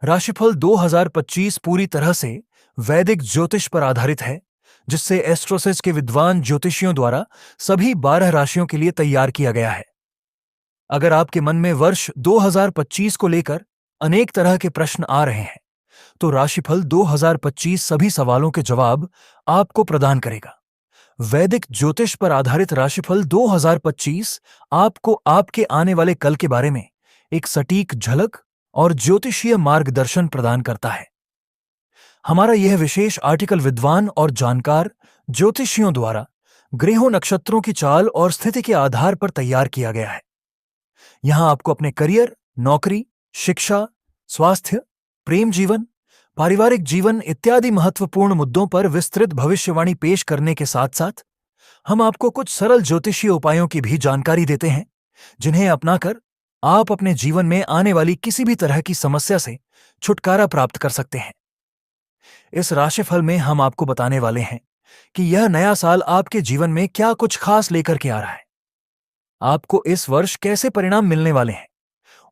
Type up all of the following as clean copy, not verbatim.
राशिफल 2025 पूरी तरह से वैदिक ज्योतिष पर आधारित है, जिससे एस्ट्रोसेज के विद्वान ज्योतिषियों द्वारा सभी 12 राशियों के लिए तैयार किया गया है। अगर आपके मन में वर्ष 2025 को लेकर अनेक तरह के प्रश्न आ रहे हैं, तो राशिफल 2025 सभी सवालों के जवाब आपको प्रदान करेगा। वैदिक ज्योतिष पर आधारित राशिफल 2025 आपको आपके आने वाले कल के बारे में एक सटीक झलक और ज्योतिषीय मार्गदर्शन प्रदान करता है। हमारा यह विशेष आर्टिकल विद्वान और जानकार ज्योतिषियों द्वारा ग्रहों, नक्षत्रों की चाल और स्थिति के आधार पर तैयार किया गया है। यहां आपको अपने करियर, नौकरी, शिक्षा, स्वास्थ्य, प्रेम जीवन, पारिवारिक जीवन इत्यादि महत्वपूर्ण मुद्दों पर विस्तृत भविष्यवाणी पेश करने के साथ साथ हम आपको कुछ सरल ज्योतिषीय उपायों की भी जानकारी देते हैं, जिन्हें अपनाकर आप अपने जीवन में आने वाली किसी भी तरह की समस्या से छुटकारा प्राप्त कर सकते हैं। इस राशिफल में हम आपको बताने वाले हैं कि यह नया साल आपके जीवन में क्या कुछ खास लेकर के आ रहा है। आपको इस वर्ष कैसे परिणाम मिलने वाले हैं,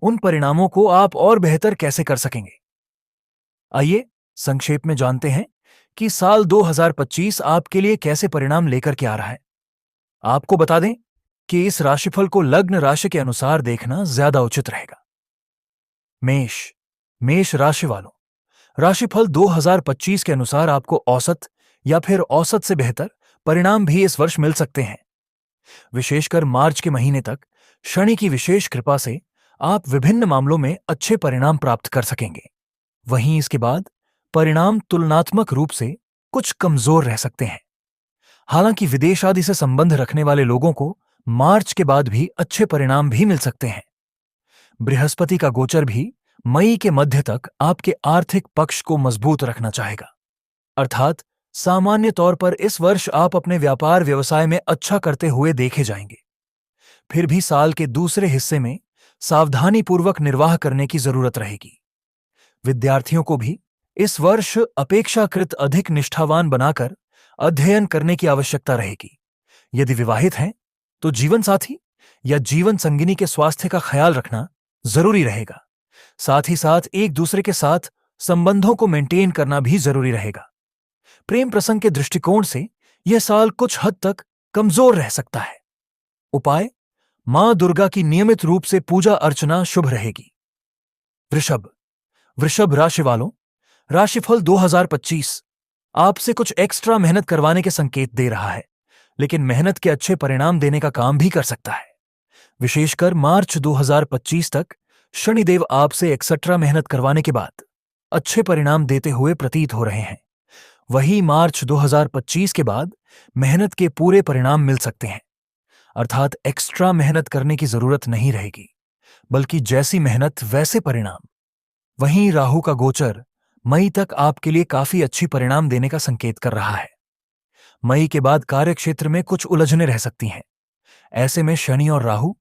उन परिणामों को आप और बेहतर कैसे कर सकेंगे। आइए संक्षेप में जानते हैं कि साल 2025 आपके लिए कैसे परिणाम लेकर के आ रहा है। आपको बता दें कि इस राशिफल को लग्न राशि के अनुसार देखना ज्यादा उचित रहेगा। मेष राशि वालों, राशिफल 2025 के अनुसार आपको औसत या फिर औसत से बेहतर परिणाम भी इस वर्ष मिल सकते हैं। विशेषकर मार्च के महीने तक शनि की विशेष कृपा से आप विभिन्न मामलों में अच्छे परिणाम प्राप्त कर सकेंगे। वहीं इसके बाद परिणाम तुलनात्मक रूप से कुछ कमजोर रह सकते हैं। हालांकि विदेश आदि से संबंध रखने वाले लोगों को मार्च के बाद भी अच्छे परिणाम भी मिल सकते हैं। बृहस्पति का गोचर भी मई के मध्य तक आपके आर्थिक पक्ष को मजबूत रखना चाहेगा। अर्थात सामान्य तौर पर इस वर्ष आप अपने व्यापार व्यवसाय में अच्छा करते हुए देखे जाएंगे। फिर भी साल के दूसरे हिस्से में सावधानीपूर्वक निर्वाह करने की जरूरत रहेगी। विद्यार्थियों को भी इस वर्ष अपेक्षाकृत अधिक निष्ठावान बनाकर अध्ययन करने की आवश्यकता रहेगी। यदि विवाहित हैं तो जीवन साथी या जीवन संगिनी के स्वास्थ्य का ख्याल रखना जरूरी रहेगा। साथ ही साथ एक दूसरे के साथ संबंधों को मेंटेन करना भी जरूरी रहेगा। प्रेम प्रसंग के दृष्टिकोण से यह साल कुछ हद तक कमजोर रह सकता है। उपाय: मां दुर्गा की नियमित रूप से पूजा अर्चना शुभ रहेगी। वृषभ राशि वालों, राशिफल 2025 आपसे कुछ एक्स्ट्रा मेहनत करवाने के संकेत दे रहा है, लेकिन मेहनत के अच्छे परिणाम देने का काम भी कर सकता है। विशेषकर मार्च 2025 तक शनिदेव आपसे एक्स्ट्रा मेहनत करवाने के बाद अच्छे परिणाम देते हुए प्रतीत हो रहे हैं। वहीं मार्च 2025 के बाद मेहनत के पूरे परिणाम मिल सकते हैं। अर्थात एक्स्ट्रा मेहनत करने की जरूरत नहीं रहेगी, बल्कि जैसी मेहनत वैसे परिणाम। वहीं राहु का गोचर मई तक आपके लिए काफी अच्छी परिणाम देने का संकेत कर रहा है। मई के बाद कार्यक्षेत्र में कुछ उलझनें रह सकती हैं। ऐसे में शनि और राहु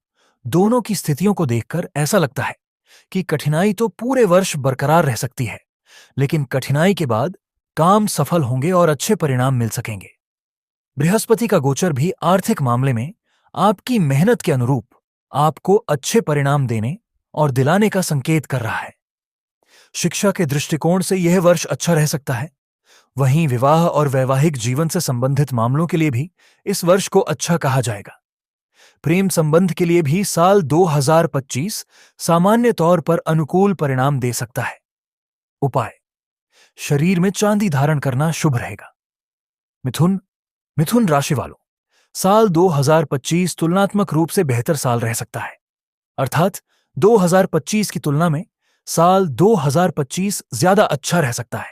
दोनों की स्थितियों को देखकर ऐसा लगता है कि कठिनाई तो पूरे वर्ष बरकरार रह सकती है, लेकिन कठिनाई के बाद काम सफल होंगे और अच्छे परिणाम मिल सकेंगे। बृहस्पति का गोचर भी आर्थिक मामले में आपकी मेहनत के अनुरूप आपको अच्छे परिणाम देने और दिलाने का संकेत कर रहा है। शिक्षा के दृष्टिकोण से यह वर्ष अच्छा रह सकता है। वहीं विवाह और वैवाहिक जीवन से संबंधित मामलों के लिए भी इस वर्ष को अच्छा कहा जाएगा। प्रेम संबंध के लिए भी साल 2025 सामान्य तौर पर अनुकूल परिणाम दे सकता है। उपाय: शरीर में चांदी धारण करना शुभ रहेगा। मिथुन राशि वालों, साल 2025 तुलनात्मक रूप से बेहतर साल रह सकता है। अर्थात 2025 की तुलना में साल 2025 ज्यादा अच्छा रह सकता है।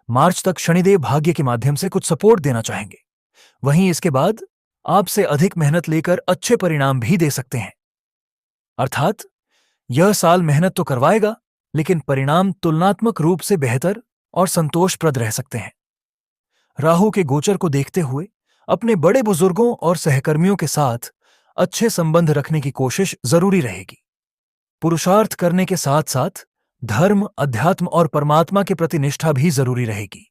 मार्च तक शनिदेव भाग्य के माध्यम से कुछ सपोर्ट देना चाहेंगे। वहीं इसके बाद आपसे अधिक मेहनत लेकर अच्छे परिणाम भी दे सकते हैं। अर्थात यह साल मेहनत तो करवाएगा, लेकिन परिणाम तुलनात्मक रूप से बेहतर और संतोषप्रद रह सकते हैं। राहु के गोचर को देखते हुए अपने बड़े बुजुर्गों और सहकर्मियों के साथ अच्छे संबंध रखने की कोशिश जरूरी रहेगी। पुरुषार्थ करने के साथ साथ धर्म, अध्यात्म और परमात्मा के प्रति निष्ठा भी जरूरी रहेगी।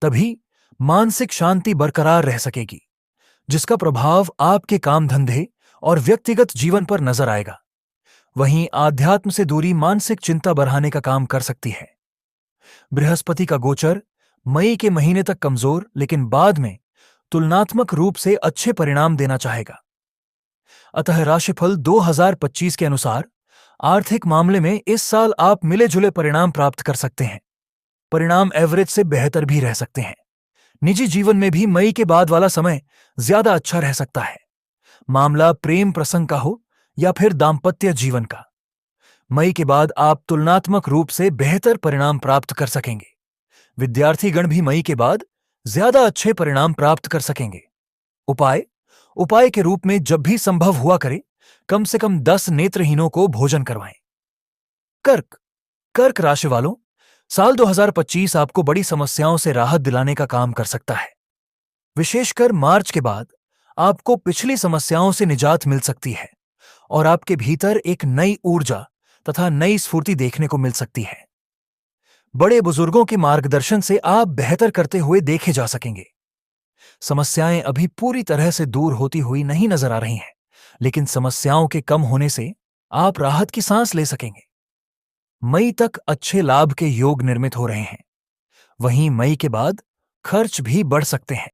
तभी मानसिक शांति बरकरार रह सकेगी, जिसका प्रभाव आपके काम धंधे और व्यक्तिगत जीवन पर नजर आएगा। वहीं आध्यात्म से दूरी मानसिक चिंता बढ़ाने का काम कर सकती है। बृहस्पति का गोचर मई के महीने तक कमजोर लेकिन बाद में तुलनात्मक रूप से अच्छे परिणाम देना चाहेगा। अतः राशिफल 2025 के अनुसार आर्थिक मामले में इस साल आप मिले जुले परिणाम प्राप्त कर सकते हैं। परिणाम एवरेज से बेहतर भी रह सकते हैं। निजी जीवन में भी मई के बाद वाला समय ज्यादा अच्छा रह सकता है। मामला प्रेम प्रसंग का हो या फिर दाम्पत्य जीवन का, मई के बाद आप तुलनात्मक रूप से बेहतर परिणाम प्राप्त कर सकेंगे। विद्यार्थीगण भी मई के बाद ज्यादा अच्छे परिणाम प्राप्त कर सकेंगे। उपाय के रूप में जब भी संभव हुआ करे कम से कम 10 नेत्रहीनों को भोजन करवाएं। कर्क राशि वालों, साल 2025 आपको बड़ी समस्याओं से राहत दिलाने का काम कर सकता है। विशेषकर मार्च के बाद आपको पिछली समस्याओं से निजात मिल सकती है और आपके भीतर एक नई ऊर्जा तथा नई स्फूर्ति देखने को मिल सकती है। बड़े बुजुर्गों के मार्गदर्शन से आप बेहतर करते हुए देखे जा सकेंगे। समस्याएं अभी पूरी तरह से दूर होती हुई नहीं नजर आ रही हैं, लेकिन समस्याओं के कम होने से आप राहत की सांस ले सकेंगे। मई तक अच्छे लाभ के योग निर्मित हो रहे हैं। वहीं मई के बाद खर्च भी बढ़ सकते हैं।